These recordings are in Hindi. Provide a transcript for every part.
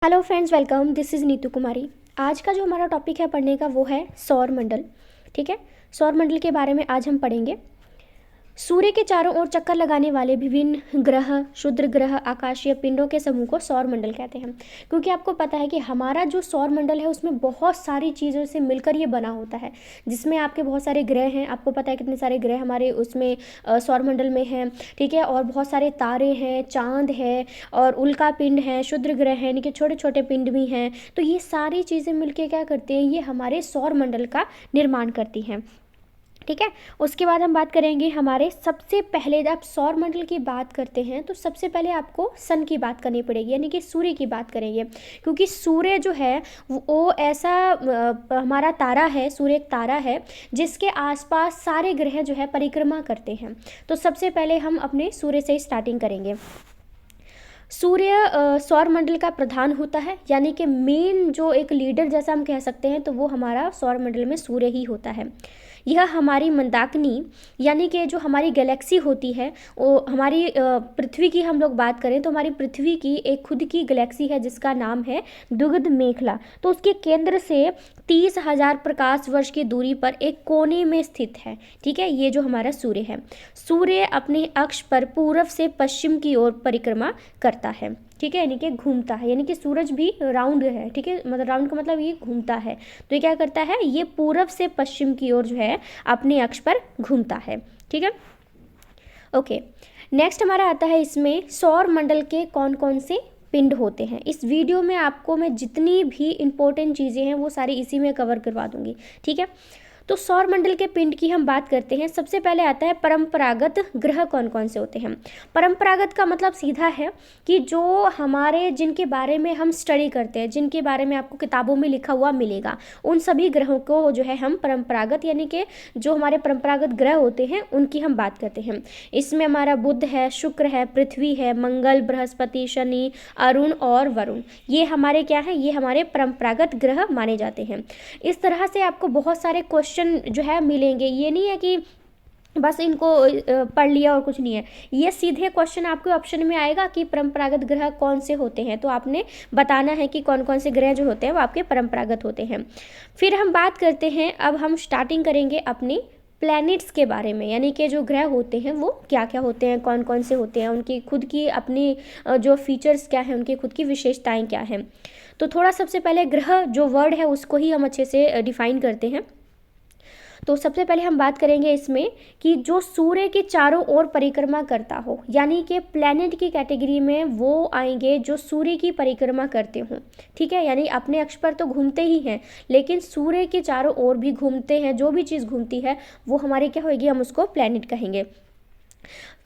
Hello friends, welcome. This is Neetu Kumari. आज का जो हमारा टॉपिक है पढ़ने का वो है सौर मंडल। ठीक है, सौर मंडल के बारे में आज हम पढ़ेंगे। सूर्य के चारों ओर चक्कर लगाने वाले विभिन्न ग्रह, क्षुद्र ग्रह, आकाशीय पिंडों के समूह को सौर मंडल कहते हैं। क्योंकि आपको पता है कि हमारा जो सौर मंडल है उसमें बहुत सारी चीज़ों से मिलकर ये बना होता है, जिसमें आपके बहुत सारे ग्रह हैं। आपको पता है कितने सारे ग्रह हमारे उसमें सौर मंडल में हैं। ठीक है, और बहुत सारे तारे हैं, चांद है, और उल्का पिंड है, क्षुद्र ग्रह हैं, यानी कि छोटे छोटे पिंड भी हैं। तो ये सारी चीज़ें मिलकर क्या करती हैं, ये हमारे सौर मंडल का निर्माण करती हैं। ठीक है, उसके बाद हम बात करेंगे हमारे सबसे पहले। जब सौर मंडल की बात करते हैं तो सबसे पहले आपको सन की बात करनी पड़ेगी, यानी कि सूर्य की बात करेंगे। क्योंकि सूर्य जो है वो ऐसा हमारा तारा है। सूर्य एक तारा है जिसके आसपास सारे ग्रह जो है परिक्रमा करते हैं। तो सबसे पहले हम अपने सूर्य से स्टार्टिंग करेंगे। सूर्य सौर मंडल का प्रधान होता है, यानी कि मेन जो एक लीडर जैसा हम कह सकते हैं, तो वो हमारा सौर मंडल में सूर्य ही होता है। यह हमारी मंदाकिनी, यानी कि जो हमारी गैलेक्सी होती है, वो हमारी पृथ्वी की हम लोग बात करें तो हमारी पृथ्वी की एक खुद की गैलेक्सी है जिसका नाम है दुग्ध मेखला। तो उसके केंद्र से 30,000 प्रकाश वर्ष की दूरी पर एक कोने में स्थित है। ठीक है, ये जो हमारा सूर्य है, सूर्य अपने अक्ष पर पूर्व से पश्चिम की ओर परिक्रमा करता है। ठीक है, यानी कि घूमता है, यानी कि सूरज भी राउंड है। ठीक है, मतलब राउंड का मतलब ये घूमता है। तो ये क्या करता है, ये पूर्व से पश्चिम की ओर जो है अपने अक्ष पर घूमता है। ठीक है, ओके। नेक्स्ट हमारा आता है इसमें सौर मंडल के कौन कौन से पिंड होते हैं। इस वीडियो में आपको मैं जितनी भी इंपॉर्टेंट चीज़ें हैं वो सारी इसी में कवर करवा दूंगी। ठीक है, तो सौर मंडल के पिंड की हम बात करते हैं। सबसे पहले आता है परंपरागत ग्रह कौन कौन से होते हैं। परंपरागत का मतलब सीधा है कि जो हमारे जिनके बारे में हम स्टडी करते हैं, जिनके बारे में आपको किताबों में लिखा हुआ मिलेगा, उन सभी ग्रहों को जो है हम परंपरागत, यानी कि जो हमारे परंपरागत ग्रह होते हैं उनकी हम बात करते हैं। इसमें हमारा बुध है, शुक्र है, पृथ्वी है, मंगल, बृहस्पति, शनि, अरुण और वरुण, ये हमारे क्या है, ये हमारे परंपरागत ग्रह माने जाते हैं। इस तरह से आपको बहुत सारे क्वेश्चन जो है मिलेंगे। ये नहीं है कि बस इनको पढ़ लिया और कुछ नहीं है, ये सीधे क्वेश्चन आपके ऑप्शन में आएगा कि परंपरागत ग्रह कौन से होते हैं। तो आपने बताना है कि कौन कौन से ग्रह जो होते हैं वो आपके परंपरागत होते हैं। फिर हम बात करते हैं, अब हम स्टार्टिंग करेंगे अपनी प्लैनेट्स के बारे में, यानी कि जो ग्रह होते हैं वो क्या क्या होते हैं, कौन कौन से होते हैं, उनकी खुद की अपनी जो फीचर्स क्या हैं, उनकी खुद की विशेषताएं क्या हैं। तो थोड़ा सबसे पहले ग्रह जो वर्ड है उसको ही हम अच्छे से डिफाइन करते हैं। तो सबसे पहले हम बात करेंगे इसमें कि जो सूर्य के चारों ओर परिक्रमा करता हो, यानी कि प्लैनेट की कैटेगरी में वो आएंगे जो सूर्य की परिक्रमा करते हों। ठीक है, यानी अपने अक्ष पर तो घूमते ही हैं लेकिन सूर्य के चारों ओर भी घूमते हैं। जो भी चीज़ घूमती है वो हमारी क्या होगी, हम उसको प्लैनेट कहेंगे।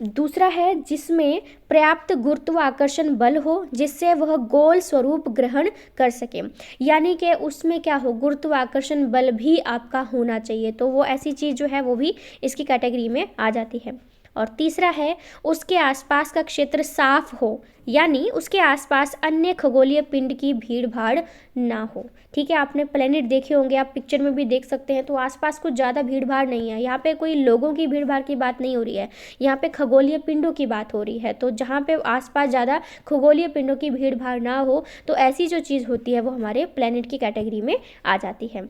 दूसरा है जिसमें पर्याप्त गुरुत्वाकर्षण बल हो जिससे वह गोल स्वरूप ग्रहण कर सके, यानी कि उसमें क्या हो, गुरुत्वाकर्षण बल भी आपका होना चाहिए। तो वो ऐसी चीज़ जो है वो भी इसकी कैटेगरी में आ जाती है। और तीसरा है उसके आसपास का क्षेत्र साफ हो, यानी उसके आसपास अन्य खगोलीय पिंड की भीड़ भाड़ ना हो। ठीक है, आपने प्लेनेट देखे होंगे, आप पिक्चर में भी देख सकते हैं, तो आसपास कुछ ज़्यादा भीड़ भाड़ नहीं है। यहाँ पे कोई लोगों की भीड़ भाड़ की बात नहीं हो रही है, यहाँ पे खगोलीय पिंडों की बात हो रही है। तो जहाँ पे आसपास ज़्यादा खगोलीय पिंडों की भीड़ भाड़ ना हो, तो ऐसी जो चीज़ होती है वो हमारे प्लेनेट की कैटेगरी में आ जाती है।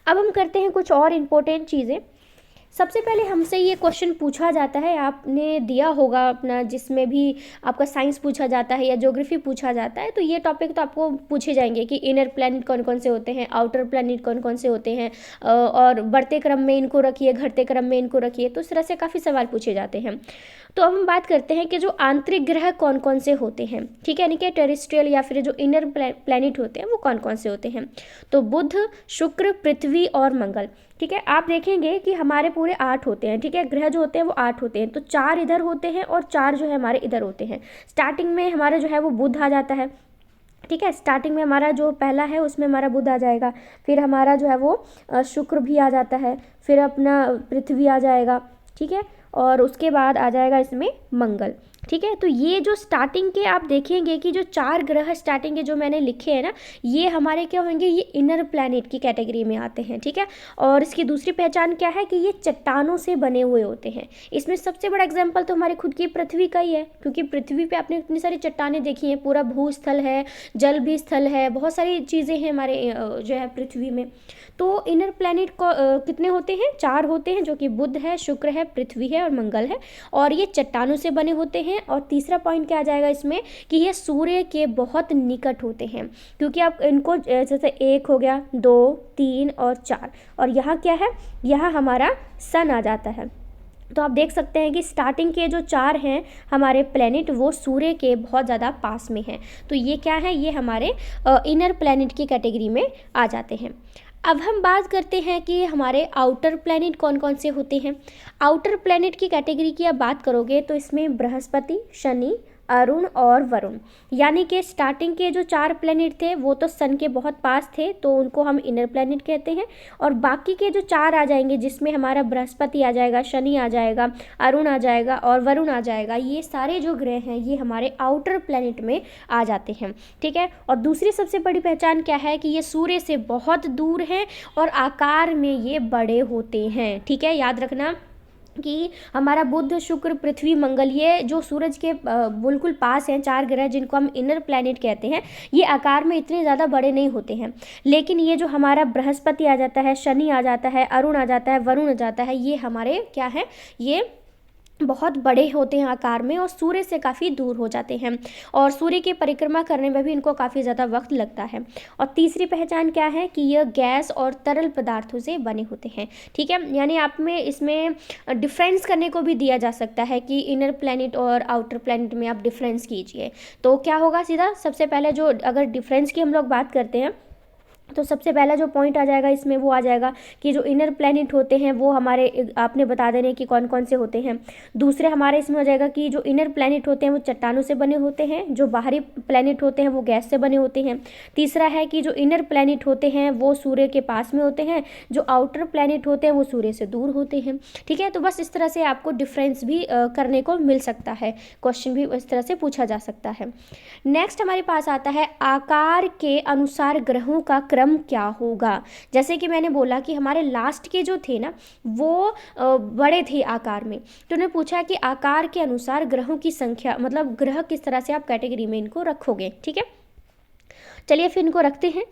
अब हम करते हैं कुछ और इम्पोर्टेंट चीज़ें। सबसे पहले हमसे ये क्वेश्चन पूछा जाता है, आपने दिया होगा अपना, जिसमें भी आपका साइंस पूछा जाता है या ज्योग्राफी पूछा जाता है, तो ये टॉपिक तो आपको पूछे जाएंगे कि इनर प्लैनेट कौन कौन से होते हैं, आउटर प्लैनेट कौन कौन से होते हैं, और बढ़ते क्रम में इनको रखिए, घटते क्रम में इनको रखिए। तो इस तरह से काफ़ी सवाल पूछे जाते हैं। तो अब हम बात करते हैं कि जो आंतरिक ग्रह कौन कौन से होते हैं। ठीक है, यानी कि टेरेस्ट्रियल या फिर जो इनर प्लैनेट होते हैं वो कौन कौन से होते हैं। तो बुध, शुक्र, पृथ्वी और मंगल। ठीक है, आप देखेंगे कि हमारे पूरे 8 होते हैं। ठीक है, ग्रह जो होते हैं वो 8 होते हैं, तो 4 इधर होते हैं और 4 जो है हमारे इधर होते हैं। स्टार्टिंग में हमारा जो है वो बुध आ जाता है। ठीक है, स्टार्टिंग में हमारा जो पहला है उसमें हमारा बुध आ जाएगा, फिर हमारा जो है वो शुक्र भी आ जाता है, फिर अपना पृथ्वी आ जाएगा। ठीक है, और उसके बाद आ जाएगा इसमें मंगल। ठीक है। तो ये जो स्टार्टिंग के आप देखेंगे कि जो 4 ग्रह स्टार्टिंग के जो मैंने लिखे हैं ना, ये हमारे क्या होंगे, ये इनर प्लैनेट की कैटेगरी में आते हैं। ठीक है। और इसकी दूसरी पहचान क्या है कि ये चट्टानों से बने हुए होते हैं। इसमें सबसे बड़ा एग्जाम्पल तो हमारी खुद की पृथ्वी का ही है, क्योंकि पृथ्वी पे आपने इतनी सारी चट्टानें देखी हैं, पूरा भूस्थल है, जल भी स्थल है, बहुत सारी चीज़ें हैं हमारे जो है पृथ्वी में। तो इनर प्लैनेट को कितने होते हैं, 4 होते हैं, जो कि बुध है, शुक्र है, पृथ्वी है और मंगल है। और ये चट्टानों से बने होते हैं। और तीसरा पॉइंट क्या आ जाएगा इसमें कि ये सूर्य के बहुत निकट होते हैं, क्योंकि आप इनको जैसे 1 हो गया, 2, 3 और 4, और यहाँ क्या है, यहाँ हमारा सन आ जाता है। तो आप देख सकते हैं कि स्टार्टिंग के जो 4 हैं हमारे प्लैनेट, वो सूर्य के बहुत ज़्यादा पास में हैं। तो ये क्या है, ये हमारे इनर प्लैनेट की कैटेगरी में आ जाते हैं। अब हम बात करते हैं कि हमारे आउटर प्लैनेट कौन कौन से होते हैं। आउटर प्लैनेट की कैटेगरी की आप बात करोगे तो इसमें बृहस्पति, शनि, अरुण और वरुण, यानी कि स्टार्टिंग के जो 4 प्लैनेट थे वो तो सन के बहुत पास थे, तो उनको हम इनर प्लैनेट कहते हैं। और बाकी के जो 4 आ जाएंगे, जिसमें हमारा बृहस्पति आ जाएगा, शनि आ जाएगा, अरुण आ जाएगा और वरुण आ जाएगा, ये सारे जो ग्रह हैं ये हमारे आउटर प्लैनेट में आ जाते हैं। ठीक है। और दूसरी सबसे बड़ी पहचान क्या है कि ये सूर्य से बहुत दूर हैं और आकार में ये बड़े होते हैं। ठीक है, याद रखना कि हमारा बुध, शुक्र, पृथ्वी, मंगल, ये जो सूरज के बिल्कुल पास हैं 4 ग्रह, जिनको हम इनर प्लैनेट कहते हैं, ये आकार में इतने ज़्यादा बड़े नहीं होते हैं। लेकिन ये जो हमारा बृहस्पति आ जाता है, शनि आ जाता है, अरुण आ जाता है, वरुण आ जाता है, ये हमारे क्या है, ये बहुत बड़े होते हैं आकार में और सूर्य से काफ़ी दूर हो जाते हैं, और सूर्य की परिक्रमा करने में भी इनको काफ़ी ज़्यादा वक्त लगता है। और तीसरी पहचान क्या है कि यह गैस और तरल पदार्थों से बने होते हैं। ठीक है, यानी आप में इसमें डिफरेंस करने को भी दिया जा सकता है कि इनर प्लैनेट और आउटर प्लैनेट में आप डिफरेंस कीजिए। तो क्या होगा, सीधा सबसे पहले जो अगर डिफरेंस की हम लोग बात करते हैं तो सबसे पहला जो पॉइंट आ जाएगा इसमें वो आ जाएगा कि जो इनर प्लैनेट होते हैं वो हमारे आपने बता देने कि कौन कौन से होते हैं। दूसरे हमारे इसमें हो जाएगा कि जो इनर प्लैनेट होते हैं वो चट्टानों से बने होते हैं, जो बाहरी प्लैनेट होते हैं वो गैस से बने होते हैं। तीसरा है कि जो इनर प्लैनेट होते हैं वो सूर्य के पास में होते हैं, जो आउटर प्लैनेट होते हैं वो सूर्य से दूर होते हैं। ठीक है, तो बस इस तरह से आपको डिफरेंस भी करने को मिल सकता है, क्वेश्चन भी इस तरह से पूछा जा सकता है। नेक्स्ट हमारे पास आता है आकार के अनुसार ग्रहों का क्रम क्या होगा। जैसे कि मैंने बोला कि हमारे लास्ट के जो थे ना वो बड़े थे आकार में, तो उन्होंने पूछा कि आकार के अनुसार ग्रहों की संख्या, मतलब ग्रह किस तरह से आप कैटेगरी में इनको रखोगे। ठीक है, चलिए फिर इनको रखते हैं।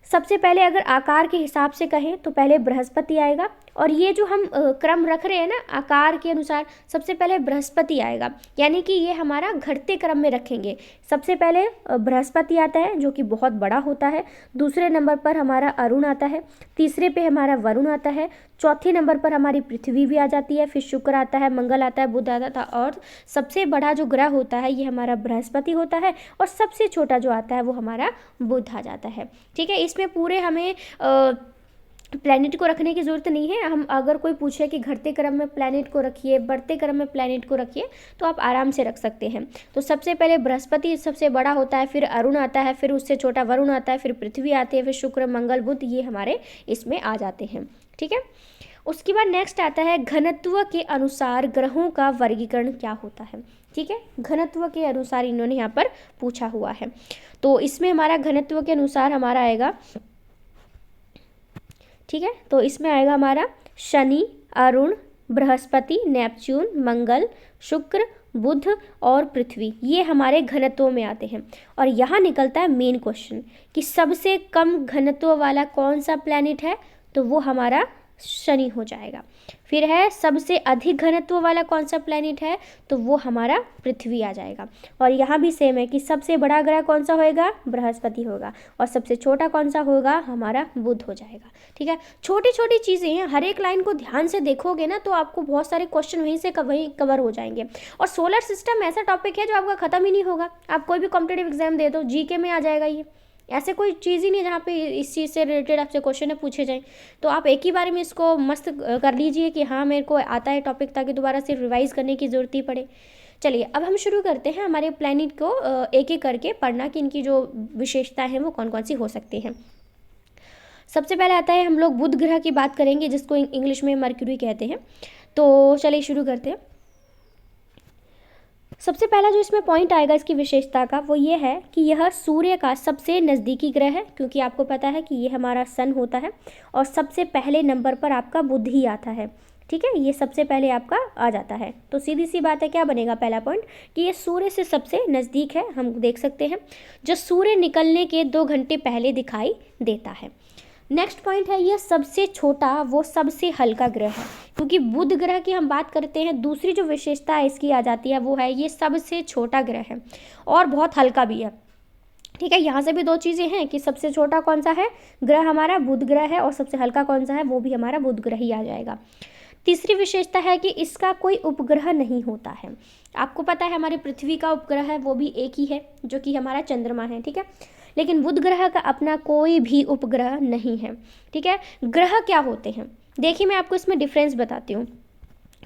सबसे पहले अगर आकार के हिसाब से कहें तो पहले बृहस्पति आएगा, और ये जो हम क्रम रख रहे हैं ना आकार के अनुसार, सबसे पहले बृहस्पति आएगा, यानी कि ये हमारा घटते क्रम में रखेंगे। सबसे पहले बृहस्पति आता है जो कि बहुत बड़ा होता है, दूसरे नंबर पर हमारा अरुण आता है, तीसरे पे हमारा वरुण आता है, चौथे नंबर पर हमारी पृथ्वी भी आ जाती है, फिर शुक्र आता है, मंगल आता है, बुध आता है, और सबसे बड़ा जो ग्रह होता है ये हमारा बृहस्पति होता है, और सबसे छोटा जो आता है वो हमारा बुध आ जाता है। ठीक है, इसमें पूरे हमें प्लैनेट को रखने की ज़रूरत नहीं है। हम अगर कोई पूछे कि घटते क्रम में प्लैनेट को रखिए, बढ़ते क्रम में प्लैनेट को रखिए, तो आप आराम से रख सकते हैं। तो सबसे पहले बृहस्पति सबसे बड़ा होता है, फिर अरुण आता है, फिर उससे छोटा वरुण आता है, फिर पृथ्वी आती है, फिर शुक्र, मंगल, बुध, ये हमारे इसमें आ जाते हैं। ठीक है, उसके बाद नेक्स्ट आता है घनत्व के अनुसार ग्रहों का वर्गीकरण क्या होता है। ठीक है, घनत्व के अनुसार इन्होंने यहाँ पर पूछा हुआ है। तो इसमें हमारा घनत्व के अनुसार हमारा आएगा, ठीक है, तो इसमें आएगा हमारा शनि, अरुण, बृहस्पति, नेपच्यून, मंगल, शुक्र, बुध और पृथ्वी, ये हमारे घनत्व में आते हैं। और यहाँ निकलता है मेन क्वेश्चन कि सबसे कम घनत्व वाला कौन सा प्लैनेट है, तो वो हमारा शनि हो जाएगा। फिर है सबसे अधिक घनत्व वाला कौन सा प्लैनेट है, तो वो हमारा पृथ्वी आ जाएगा। और यहाँ भी सेम है कि सबसे बड़ा ग्रह कौन सा होएगा, बृहस्पति होगा, और सबसे छोटा कौन सा होगा, हमारा बुध हो जाएगा। ठीक है, छोटी छोटी चीज़ें हैं, हर एक लाइन को ध्यान से देखोगे ना तो आपको बहुत सारे क्वेश्चन वहीं से वहीं कवर हो जाएंगे। और सोलर सिस्टम ऐसा टॉपिक है जो आपका ख़त्म ही नहीं होगा, आप कोई भी कॉम्पिटेटिव एग्जाम दे दो जीके में आ जाएगा। ये ऐसे कोई चीज़ ही नहीं जहाँ पे इस चीज़ से रिलेटेड आपसे क्वेश्चन है पूछे जाएं। तो आप एक ही बारे में इसको मस्त कर लीजिए कि हाँ मेरे को आता है टॉपिक, ताकि दोबारा से रिवाइज़ करने की ज़रूरत ही पड़े। चलिए अब हम शुरू करते हैं हमारे प्लैनेट को एक एक करके पढ़ना कि इनकी जो विशेषताएं हैं वो कौन कौन सी हो सकती हैं। सबसे पहले आता है हम लोग बुध ग्रह की बात करेंगे, जिसको इंग्लिश में मर्क्यूरी कहते हैं। तो चलिए शुरू करते हैं। सबसे पहला जो इसमें पॉइंट आएगा इसकी विशेषता का वो ये है कि यह सूर्य का सबसे नज़दीकी ग्रह है, क्योंकि आपको पता है कि ये हमारा सन होता है और सबसे पहले नंबर पर आपका बुध ही आता है। ठीक है, ये सबसे पहले आपका आ जाता है। तो सीधी सी बात है, क्या बनेगा पहला पॉइंट कि ये सूर्य से सबसे नज़दीक है, हम देख सकते हैं, जो सूर्य निकलने के 2 घंटे पहले दिखाई देता है। नेक्स्ट पॉइंट है, यह सबसे छोटा वो सबसे हल्का ग्रह है, क्योंकि बुध ग्रह की हम बात करते हैं, दूसरी जो विशेषता इसकी आ जाती है वो है ये सबसे छोटा ग्रह है और बहुत हल्का भी है। ठीक है, यहाँ से भी 2 चीज़ें हैं कि सबसे छोटा कौन सा है ग्रह, हमारा बुध ग्रह है, और सबसे हल्का कौन सा है, वो भी हमारा बुध ग्रह ही आ जाएगा। तीसरी विशेषता है कि इसका कोई उपग्रह नहीं होता है। आपको पता है हमारी पृथ्वी का उपग्रह है वो भी एक ही है, जो कि हमारा चंद्रमा है। ठीक है, लेकिन बुध ग्रह का अपना कोई भी उपग्रह नहीं है। ठीक है, ग्रह क्या होते हैं देखिए, मैं आपको इसमें डिफरेंस बताती हूँ।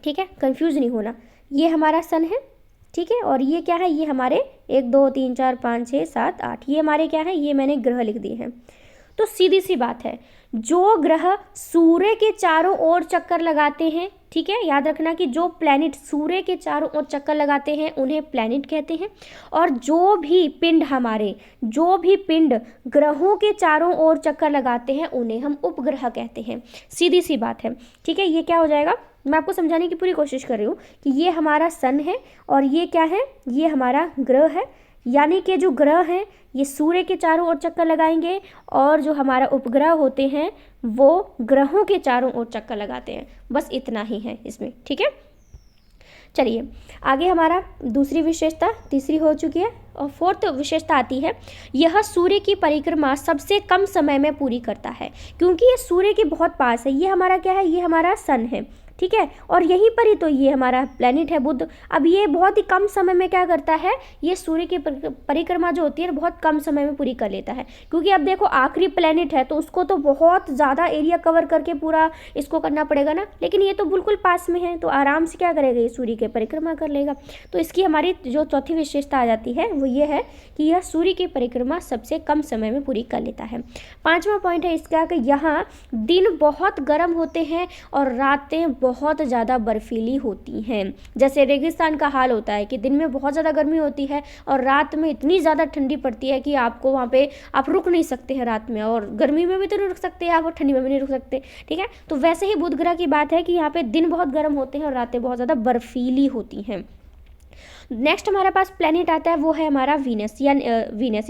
ठीक है, कंफ्यूज नहीं होना। ये हमारा सन है, ठीक है, और ये क्या है, ये हमारे 1 2 3 4 5 6 7 8, ये हमारे क्या है, ये मैंने ग्रह लिख दिए हैं। तो सीधी सी बात है, जो ग्रह सूर्य के चारों ओर चक्कर लगाते हैं, ठीक है, याद रखना कि जो प्लैनेट सूर्य के चारों ओर चक्कर लगाते हैं उन्हें प्लैनेट कहते हैं, और जो भी पिंड ग्रहों के चारों ओर चक्कर लगाते हैं उन्हें हम उपग्रह कहते हैं। सीधी सी बात है। ठीक है, ये क्या हो जाएगा, मैं आपको समझाने की पूरी कोशिश कर रही हूँ कि ये हमारा सन है और ये क्या है, ये हमारा ग्रह है, यानी कि जो ग्रह हैं ये सूर्य के चारों ओर चक्कर लगाएंगे और जो हमारा उपग्रह होते हैं वो ग्रहों के चारों ओर चक्कर लगाते हैं। बस इतना ही है इसमें। ठीक है, चलिए आगे हमारा दूसरी विशेषता, तीसरी हो चुकी है, और फोर्थ विशेषता आती है, यह सूर्य की परिक्रमा सबसे कम समय में पूरी करता है, क्योंकि ये सूर्य के बहुत पास है। ये हमारा क्या है, ये हमारा सन है। ठीक है, और यहीं पर ही तो ये हमारा प्लैनेट है बुध। अब ये बहुत ही कम समय में क्या करता है, ये सूर्य की परिक्रमा जो होती है बहुत कम समय में पूरी कर लेता है, क्योंकि अब देखो आखिरी प्लैनेट है तो उसको तो बहुत ज़्यादा एरिया कवर करके पूरा इसको करना पड़ेगा ना, लेकिन ये तो बिल्कुल पास में है तो आराम से क्या करेगा, ये सूर्य की परिक्रमा कर लेगा। तो इसकी हमारी जो चौथी विशेषता आ जाती है वो ये है कि यह सूर्य की परिक्रमा सबसे कम समय में पूरी कर लेता है। 5वां पॉइंट है इसका कि यहाँ दिन बहुत गर्म होते हैं और रातें बहुत ज़्यादा बर्फीली होती हैं। जैसे रेगिस्तान का हाल होता है कि दिन में बहुत ज़्यादा गर्मी होती है और रात में इतनी ज़्यादा ठंडी पड़ती है कि आपको वहाँ पे आप रुक नहीं सकते हैं रात में, और गर्मी में भी तो नहीं रुक सकते आप और ठंडी में भी नहीं रुक सकते। ठीक है, तो वैसे ही बुध ग्रह की बात है कि यहाँ पे दिन बहुत गर्म होते हैं और रातें बहुत ज़्यादा बर्फीली होती हैं। नेक्स्ट हमारे पास प्लैनेट आता है वो है हमारा वीनस,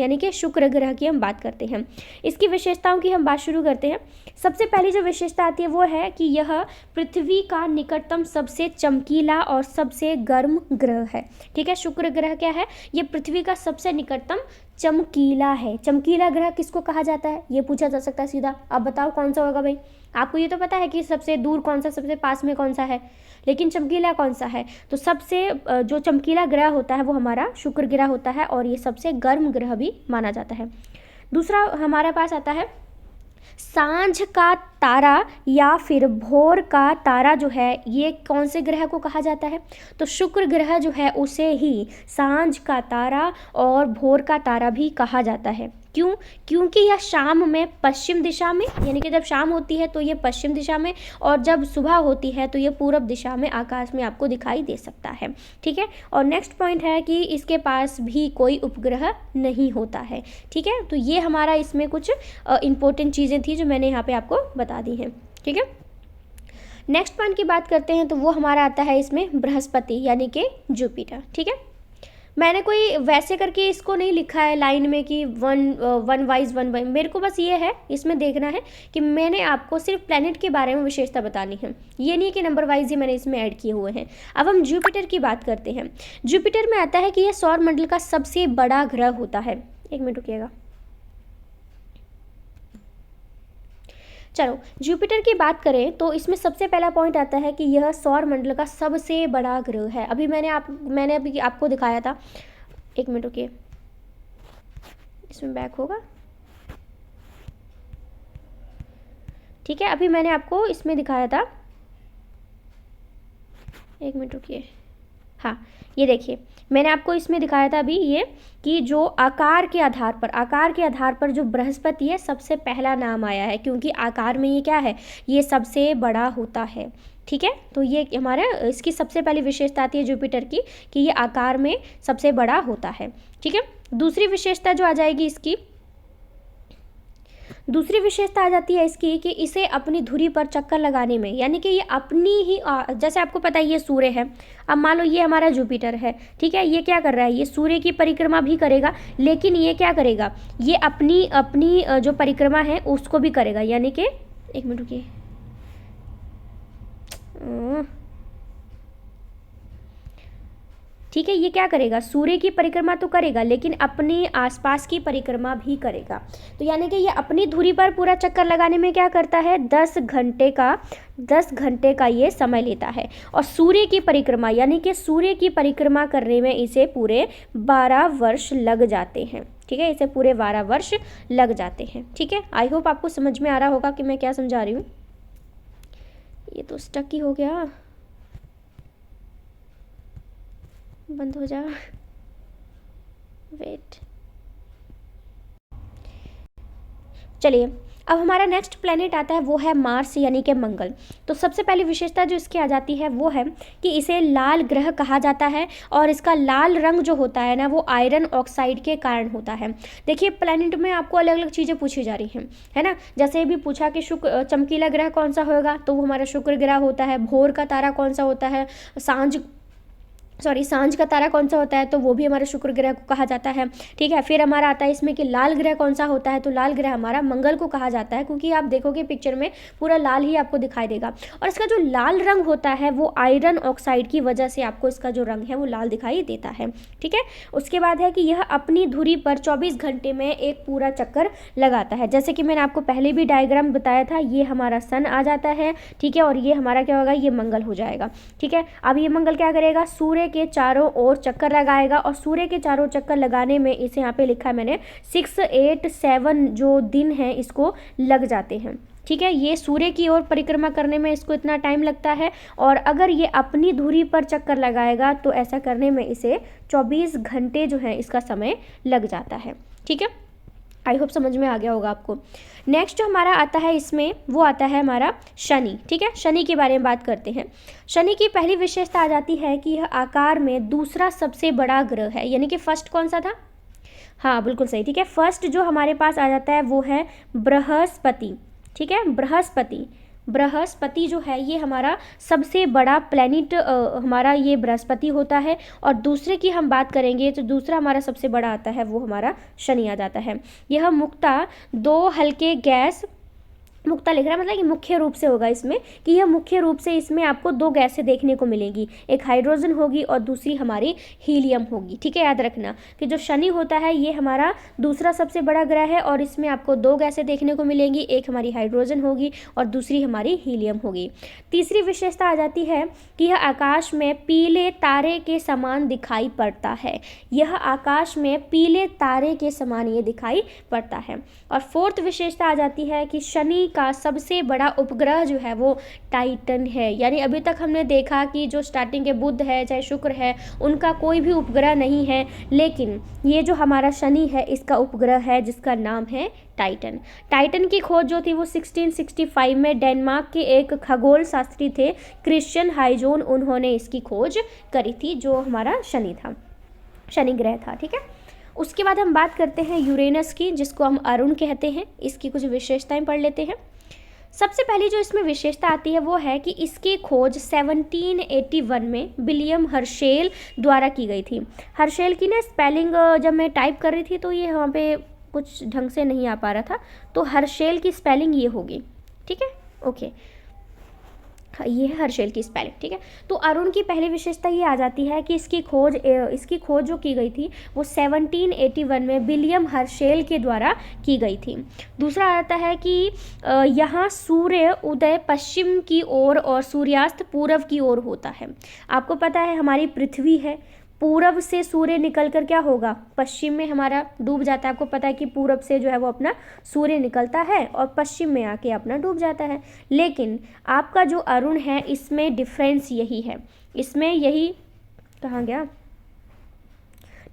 यानी कि शुक्र ग्रह की हम बात करते हैं। इसकी विशेषताओं की हम बात शुरू करते हैं। सबसे पहली जो विशेषता आती है वो है कि यह पृथ्वी का निकटतम सबसे चमकीला और सबसे गर्म ग्रह है। ठीक है, शुक्र ग्रह क्या है, ये पृथ्वी का सबसे निकटतम चमकीला है। चमकीला ग्रह किसको कहा जाता है, ये पूछा जा सकता है सीधा। अब बताओ कौन सा होगा भाई, आपको ये तो पता है कि सबसे दूर कौन सा, सबसे पास में कौन सा है, लेकिन चमकीला कौन सा है, तो सबसे जो चमकीला ग्रह होता है वो हमारा शुक्र ग्रह होता है और ये सबसे गर्म ग्रह भी माना जाता है। दूसरा हमारे पास आता है सांझ का तारा या फिर भोर का तारा जो है, ये कौन से ग्रह को कहा जाता है, तो शुक्र ग्रह जो है उसे ही सांझ का तारा और भोर का तारा भी कहा जाता है। क्यों, क्योंकि यह शाम में पश्चिम दिशा में, यानी कि जब शाम होती है तो ये पश्चिम दिशा में, और जब सुबह होती है तो ये पूरब दिशा में आकाश में आपको दिखाई दे सकता है। ठीक है, और नेक्स्ट पॉइंट है कि इसके पास भी कोई उपग्रह नहीं होता है। ठीक है, तो ये हमारा इसमें कुछ इंपॉर्टेंट चीज़ें थी जो मैंने यहाँ पे आपको बता दी हैं। ठीक है, नेक्स्ट पॉइंट की बात करते हैं तो वो हमारा आता है इसमें बृहस्पति यानी कि जुपिटर। ठीक है, मैंने कोई वैसे करके इसको नहीं लिखा है लाइन में कि वन वाइज, मेरे को बस ये है इसमें देखना है कि मैंने आपको सिर्फ प्लैनेट के बारे में विशेषता बतानी है, ये नहीं कि नंबर वाइज ही मैंने इसमें ऐड किए हुए हैं। अब हम जुपिटर की बात करते हैं। जुपिटर में आता है कि यह सौर मंडल का सबसे बड़ा ग्रह होता है। एक मिनट रुकिएगा, चलो जुपिटर की बात करें तो इसमें सबसे पहला पॉइंट आता है कि यह सौर मंडल का सबसे बड़ा ग्रह है। अभी मैंने अभी आपको दिखाया था, एक मिनट रुकिए, इसमें बैक होगा। ठीक है, अभी मैंने आपको इसमें दिखाया था, एक मिनट रुकिए, हाँ, ये देखिए मैंने आपको इसमें दिखाया था अभी ये कि जो आकार के आधार पर जो बृहस्पति है सबसे पहला नाम आया है, क्योंकि आकार में ये क्या है, ये सबसे बड़ा होता है। ठीक है, तो ये हमारा इसकी सबसे पहली विशेषता आती है जुपिटर की कि ये आकार में सबसे बड़ा होता है। ठीक है, दूसरी विशेषता जो आ जाएगी इसकी, दूसरी विशेषता आ जाती है इसकी कि इसे अपनी धुरी पर चक्कर लगाने में, यानी कि ये अपनी ही जैसे आपको पता है ये सूर्य है, अब मान लो ये हमारा जुपिटर है, ठीक है, ये क्या कर रहा है, ये सूर्य की परिक्रमा भी करेगा, लेकिन ये क्या करेगा, ये अपनी अपनी जो परिक्रमा है उसको भी करेगा, यानी कि एक मिनट रुकिए, ठीक है, ये क्या करेगा, सूर्य की परिक्रमा तो करेगा लेकिन अपने आसपास की परिक्रमा भी करेगा। तो यानी कि ये अपनी धुरी पर पूरा चक्कर लगाने में क्या करता है, 10 घंटे का ये समय लेता है। और सूर्य की परिक्रमा यानी कि सूर्य की परिक्रमा करने में इसे पूरे 12 वर्ष लग जाते हैं। ठीक है, इसे पूरे 12 वर्ष लग जाते हैं। ठीक है, आई होप आपको समझ में आ रहा होगा कि मैं क्या समझा रही हूँ। ये तो स्टक ही हो गया, बंद हो जा, वेट। चलिए, अब हमारा नेक्स्ट प्लेनेट आता है वो है मार्स यानी कि मंगल। तो सबसे पहली विशेषता जो इसकी आ जाती है वो है कि इसे लाल ग्रह कहा जाता है और इसका लाल रंग जो होता है ना वो आयरन ऑक्साइड के कारण होता है। देखिए प्लेनेट में आपको अलग अलग चीज़ें पूछी जा रही हैं, है ना, जैसे भी पूछा कि शुक्र चमकीला ग्रह कौन सा होगा, तो वो हमारा शुक्र ग्रह होता है। भोर का तारा कौन सा होता है, सांझ का तारा कौन सा होता है, तो वो भी हमारे शुक्र ग्रह को कहा जाता है। ठीक है, फिर हमारा आता है इसमें कि लाल ग्रह कौन सा होता है, तो लाल ग्रह हमारा मंगल को कहा जाता है, क्योंकि आप देखोगे पिक्चर में पूरा लाल ही आपको दिखाई देगा। और इसका जो लाल रंग होता है वो आयरन ऑक्साइड की वजह से आपको इसका जो रंग है वो लाल दिखाई देता है। ठीक है, उसके बाद है कि यह अपनी धुरी पर 24 घंटे में एक पूरा चक्कर लगाता है। जैसे कि मैंने आपको पहले भी डायग्राम बताया था, ये हमारा सन आ जाता है, ठीक है, और ये हमारा क्या होगा, ये मंगल हो जाएगा। ठीक है, अब ये मंगल क्या करेगा, सूर्य के चारों ओर चक्कर लगाएगा, और सूर्य के चारों चक्कर लगाने में इसे यहाँ पे लिखा है मैंने 6, 8, 7 जो दिन हैं इसको लग जाते हैं। ठीक है, ये सूर्य की ओर परिक्रमा करने में इसको इतना टाइम लगता है, और अगर ये अपनी धुरी पर चक्कर लगाएगा तो ऐसा करने में इसे 24 घंटे जो है इसका समय लग जाता है। ठीक है, आई होप समझ में आ गया होगा आपको। नेक्स्ट जो हमारा आता है इसमें वो आता है हमारा शनि। ठीक है, शनि के बारे में बात करते हैं। शनि की पहली विशेषता आ जाती है कि यह आकार में दूसरा सबसे बड़ा ग्रह है, यानी कि फर्स्ट कौन सा था, हाँ बिल्कुल सही। ठीक है, फर्स्ट जो हमारे पास आ जाता है वो है बृहस्पति। ठीक है, बृहस्पति जो है ये हमारा सबसे बड़ा प्लैनेट हमारा ये बृहस्पति होता है। और दूसरे की हम बात करेंगे तो दूसरा हमारा सबसे बड़ा आता है वो हमारा शनि आ जाता है। यह मुख्यतः 2 हल्के गैस, मुक्ता लिख रहा है मतलब कि मुख्य रूप से होगा इसमें, कि यह मुख्य रूप से इसमें आपको 2 गैसें देखने को मिलेंगी, एक हाइड्रोजन होगी और दूसरी हमारी हीलियम होगी। ठीक है, याद रखना कि जो शनि होता है ये हमारा दूसरा सबसे बड़ा ग्रह है और इसमें आपको 2 गैसें देखने को मिलेंगी, एक हमारी हाइड्रोजन होगी और दूसरी हमारी हीलियम होगी। तीसरी विशेषता आ जाती है कि यह आकाश में पीले तारे के समान दिखाई पड़ता है। यह आकाश में पीले तारे के समान ये दिखाई पड़ता है। और फोर्थ विशेषता आ जाती है कि शनि का सबसे बड़ा उपग्रह जो है वो टाइटन है। यानी अभी तक हमने देखा कि जो स्टार्टिंग के बुध है चाहे शुक्र है उनका कोई भी उपग्रह नहीं है, लेकिन ये जो हमारा शनि है इसका उपग्रह है जिसका नाम है टाइटन। टाइटन की खोज जो थी वो 1665 में डेनमार्क के एक खगोल शास्त्री थे क्रिश्चियन हाइजोन, उन्होंने इसकी खोज करी थी, जो हमारा शनि था, शनि ग्रह था। ठीक है, उसके बाद हम बात करते हैं यूरेनस की, जिसको हम अरुण कहते हैं। इसकी कुछ विशेषताएं पढ़ लेते हैं। सबसे पहली जो इसमें विशेषता आती है वो है कि इसकी खोज 1781 में विलियम हर्शेल द्वारा की गई थी। हर्शेल की ना स्पेलिंग जब मैं टाइप कर रही थी तो ये वहाँ पे कुछ ढंग से नहीं आ पा रहा था, तो हर्शेल की स्पेलिंग ये होगी। ठीक है, ओके, ये है हर्शेल की स्पेलिंग। ठीक है, तो अरुण की पहली विशेषता ये आ जाती है कि इसकी खोज जो की गई थी वो 1781 में विलियम हर्शेल के द्वारा की गई थी। दूसरा आता है कि यहाँ सूर्य उदय पश्चिम की ओर और सूर्यास्त पूर्व की ओर होता है। आपको पता है हमारी पृथ्वी है, पूरब से सूर्य निकल कर क्या होगा, पश्चिम में हमारा डूब जाता है। आपको पता है कि पूरब से जो है वो अपना सूर्य निकलता है और पश्चिम में आके अपना डूब जाता है। लेकिन आपका जो अरुण है इसमें डिफरेंस यही है, इसमें यही कहाँ गया,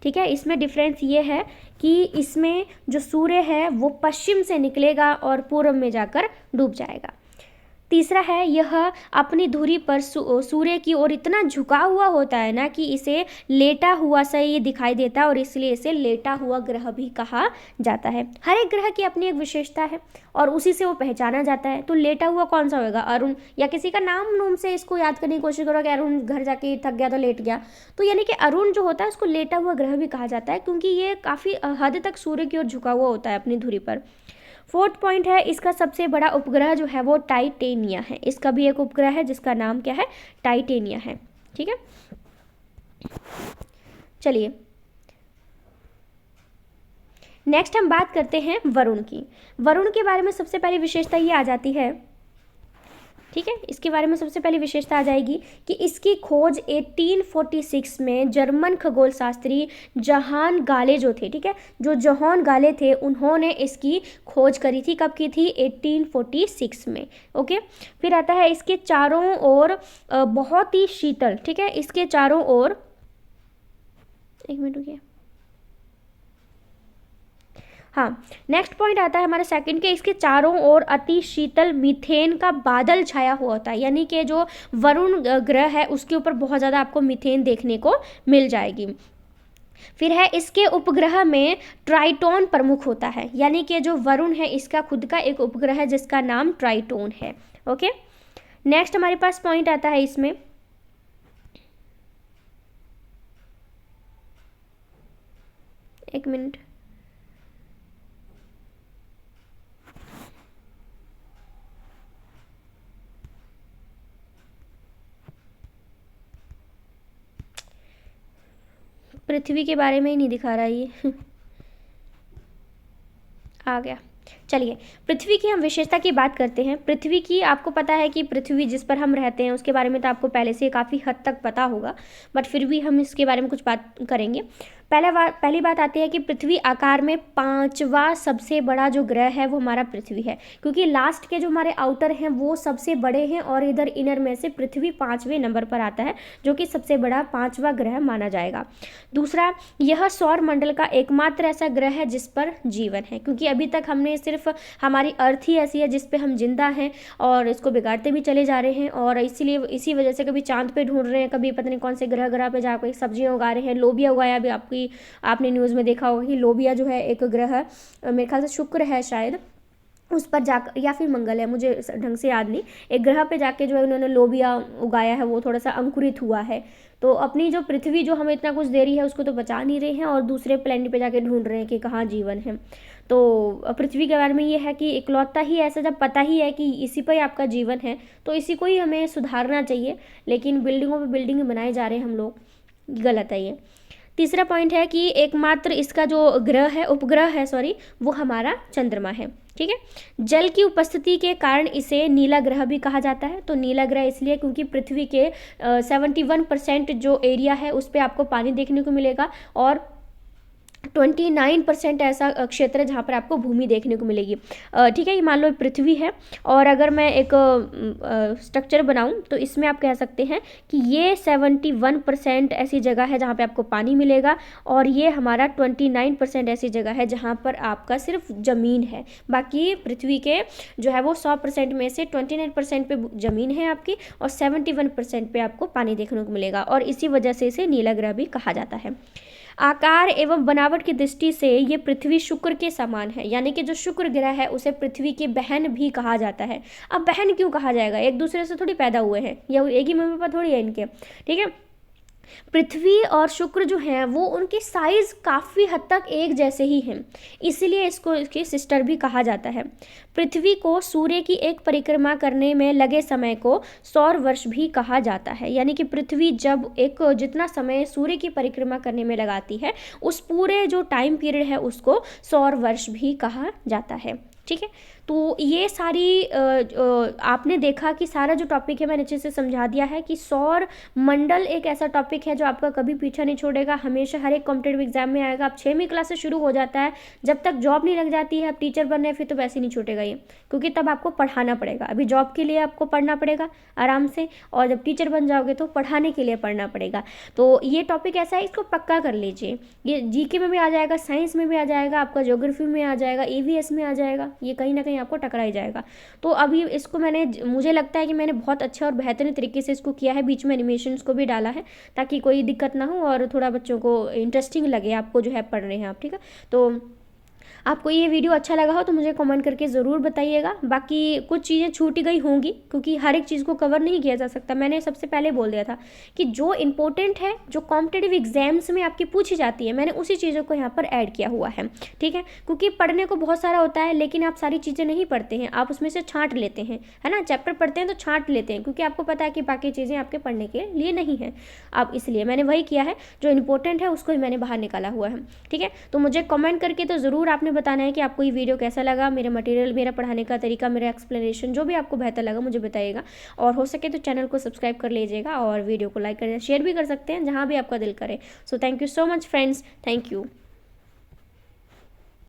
ठीक है। इसमें डिफरेंस ये है कि इसमें जो सूर्य है वो पश्चिम से निकलेगा और पूर्व में जाकर डूब जाएगा। तीसरा है, यह अपनी धुरी पर सूर्य की ओर इतना झुका हुआ होता है ना कि इसे लेटा हुआ सा ये दिखाई देता है और इसलिए इसे लेटा हुआ ग्रह भी कहा जाता है। हर एक ग्रह की अपनी एक विशेषता है और उसी से वो पहचाना जाता है। तो लेटा हुआ कौन सा होगा, अरुण, या किसी का नाम नूम से इसको याद करने की कोशिश करो कि अरुण घर जाके थक गया तो लेट गया, तो यानी कि अरुण जो होता है उसको लेटा हुआ ग्रह भी कहा जाता है क्योंकि ये काफ़ी हद तक सूर्य की ओर झुका हुआ होता है अपनी धुरी पर। फोर्थ पॉइंट है, इसका सबसे बड़ा उपग्रह जो है वो टाइटेनिया है। इसका भी एक उपग्रह है जिसका नाम क्या है, टाइटेनिया है, ठीक है। चलिए नेक्स्ट हम बात करते हैं वरुण की। वरुण के बारे में सबसे पहली विशेषता ये आ जाती है, ठीक है, इसके बारे में सबसे पहली विशेषता आ जाएगी कि इसकी खोज 1846 में जर्मन खगोल शास्त्री जहान गाले जो थे, ठीक है, जो जॉन गाले थे उन्होंने इसकी खोज करी थी। कब की थी, 1846 में, ओके। फिर आता है इसके चारों ओर बहुत ही शीतल, ठीक है, इसके चारों ओर, एक मिनट रुकिए, हाँ, नेक्स्ट पॉइंट आता है हमारा सेकंड के, इसके चारों ओर अति शीतल मीथेन का बादल छाया हुआ होता है, यानी कि जो वरुण ग्रह है उसके ऊपर बहुत ज़्यादा आपको मीथेन देखने को मिल जाएगी। फिर है, इसके उपग्रह में ट्राइटोन प्रमुख होता है, यानी कि जो वरुण है इसका खुद का एक उपग्रह है जिसका नाम ट्राइटोन है, ओके। नेक्स्ट हमारे पास पॉइंट आता है इसमें, एक मिनट, पृथ्वी के बारे में ही नहीं दिखा रहा ये आ गया। चलिए पृथ्वी की हम विशेषता की बात करते हैं। पृथ्वी की आपको पता है कि पृथ्वी जिस पर हम रहते हैं उसके बारे में तो आपको पहले से काफ़ी हद तक पता होगा, बट फिर भी हम इसके बारे में कुछ बात करेंगे। पहली बात आती है कि पृथ्वी आकार में 5वां सबसे बड़ा जो ग्रह है वो हमारा पृथ्वी है, क्योंकि लास्ट के जो हमारे आउटर हैं वो सबसे बड़े हैं और इधर इनर में से पृथ्वी 5वें नंबर पर आता है जो कि सबसे बड़ा 5वां ग्रह माना जाएगा। दूसरा, यह सौर मंडल का एकमात्र ऐसा ग्रह है जिस पर जीवन है, क्योंकि अभी तक हमने सिर्फ हमारी अर्थ ही ऐसी है जिस पे हम जिंदा हैं और इसको बिगाड़ते भी चले जा रहे हैं, और इसीलिए इसी वजह से कभी चांद पे ढूंढ रहे हैं, कभी पता नहीं कौन से ग्रह पे जाकर सब्जियां उगा रहे हैं। लोबिया उगाया अभी आपने न्यूज़ में देखा होगा कि लोबिया जो है एक ग्रह, मेरे ख्याल से शुक्र है शायद, उस पर जाकर, या फिर मंगल है, मुझे ढंग से याद नहीं, एक ग्रह पे जाके जो है उन्होंने लोबिया उगाया है, वो थोड़ा सा अंकुरित हुआ है। तो अपनी जो पृथ्वी जो हमें इतना कुछ दे रही है उसको तो बचा नहीं रहे हैं और दूसरे प्लेनेट पे जाके ढूंढ रहे हैं कि कहाँ जीवन है। तो पृथ्वी के बारे में ये है कि इकलौता ही ऐसा, जब पता ही है कि इसी पर ही आपका जीवन है तो इसी को ही हमें सुधारना चाहिए, लेकिन बिल्डिंगों पर बिल्डिंग बनाए जा रहे हैं हम लोग, गलत है ये। तीसरा पॉइंट है कि एकमात्र इसका जो ग्रह है, उपग्रह है सॉरी, वो हमारा चंद्रमा है, ठीक है। जल की उपस्थिति के कारण इसे नीला ग्रह भी कहा जाता है। तो नीला ग्रह इसलिए क्योंकि पृथ्वी के 71% जो एरिया है उस पर आपको पानी देखने को मिलेगा और 29% ऐसा क्षेत्र है जहाँ पर आपको भूमि देखने को मिलेगी, ठीक है। ये मान लो पृथ्वी है और अगर मैं एक स्ट्रक्चर बनाऊं तो इसमें आप कह सकते हैं कि ये 71% ऐसी जगह है जहाँ पे आपको पानी मिलेगा और ये हमारा 29% ऐसी जगह है जहाँ पर आपका सिर्फ ज़मीन है। बाकी पृथ्वी के जो है वो 100% में से 29% पे ज़मीन है आपकी और 71% पे आपको पानी देखने को मिलेगा, और इसी वजह से इसे नीला ग्रह भी कहा जाता है। आकार एवं बनावट की दृष्टि से ये पृथ्वी शुक्र के समान है, यानी कि जो शुक्र ग्रह है उसे पृथ्वी की बहन भी कहा जाता है। अब बहन क्यों कहा जाएगा, एक दूसरे से थोड़ी पैदा हुए हैं, या एक ही मम्मी पापा थोड़ी है इनके, ठीक है। पृथ्वी और शुक्र जो हैं वो उनके साइज़ काफ़ी हद तक एक जैसे ही हैं, इसीलिए इसको इसकी सिस्टर भी कहा जाता है। पृथ्वी को सूर्य की एक परिक्रमा करने में लगे समय को सौर वर्ष भी कहा जाता है, यानी कि पृथ्वी जब एक जितना समय सूर्य की परिक्रमा करने में लगाती है उस पूरे जो टाइम पीरियड है उसको सौर वर्ष भी कहा जाता है, ठीक है। तो ये सारी आपने देखा कि सारा जो टॉपिक है मैंने अच्छे से समझा दिया है कि सौर मंडल एक ऐसा टॉपिक है जो आपका कभी पीछा नहीं छोड़ेगा, हमेशा हर एक कॉम्पिटेटिव एग्जाम में आएगा। अब 6वीं क्लास से शुरू हो जाता है, जब तक जॉब नहीं लग जाती है, आप टीचर बन रहे हैं, फिर तो वैसे नहीं छूटेगा ये, क्योंकि तब आपको पढ़ाना पड़ेगा। अभी जॉब के लिए आपको पढ़ना पड़ेगा आराम से, और जब टीचर बन जाओगे तो पढ़ाने के लिए पढ़ना पड़ेगा। तो ये टॉपिक ऐसा है, इसको पक्का कर लीजिए। ये जीके में भी आ जाएगा, साइंस में भी आ जाएगा, आपका ज्योग्राफी में आ जाएगा, ईवीएस में आ जाएगा, ये कहीं ना कहीं आपको टकरा ही जाएगा। तो अभी इसको मुझे लगता है कि मैंने बहुत अच्छा और बेहतरीन तरीके से इसको किया है, बीच में एनिमेशंस को भी डाला है ताकि कोई दिक्कत ना हो और थोड़ा बच्चों को इंटरेस्टिंग लगे आपको जो है पढ़ रहे हैं आप, ठीक है। तो आपको ये वीडियो अच्छा लगा हो तो मुझे कमेंट करके ज़रूर बताइएगा। बाकी कुछ चीज़ें छूट गई होंगी क्योंकि हर एक चीज़ को कवर नहीं किया जा सकता। मैंने सबसे पहले बोल दिया था कि जो इम्पोर्टेंट है, जो कॉम्पिटिटिव एग्जाम्स में आपकी पूछी जाती है, मैंने उसी चीज़ों को यहाँ पर ऐड किया हुआ है, ठीक है। क्योंकि पढ़ने को बहुत सारा होता है लेकिन आप सारी चीज़ें नहीं पढ़ते हैं, आप उसमें से छांट लेते हैं, है ना। चैप्टर पढ़ते हैं तो छांट लेते हैं क्योंकि आपको पता है कि बाकी चीज़ें आपके पढ़ने के लिए नहीं है। अब इसलिए मैंने वही किया है, जो इम्पोर्टेंट है उसको ही मैंने बाहर निकाला हुआ है, ठीक है। तो मुझे कमेंट करके तो ज़रूर आपने बताना है कि आपको ये वीडियो कैसा लगा, मेरे मटेरियल, मेरा पढ़ाने का तरीका, मेरा एक्सप्लेनेशन, जो भी आपको बेहतर लगा मुझे बताइएगा। और हो सके तो चैनल को सब्सक्राइब कर लीजिएगा और वीडियो को लाइक कर शेयर भी कर सकते हैं जहाँ भी आपका दिल करे। So thank you so much friends, thank you.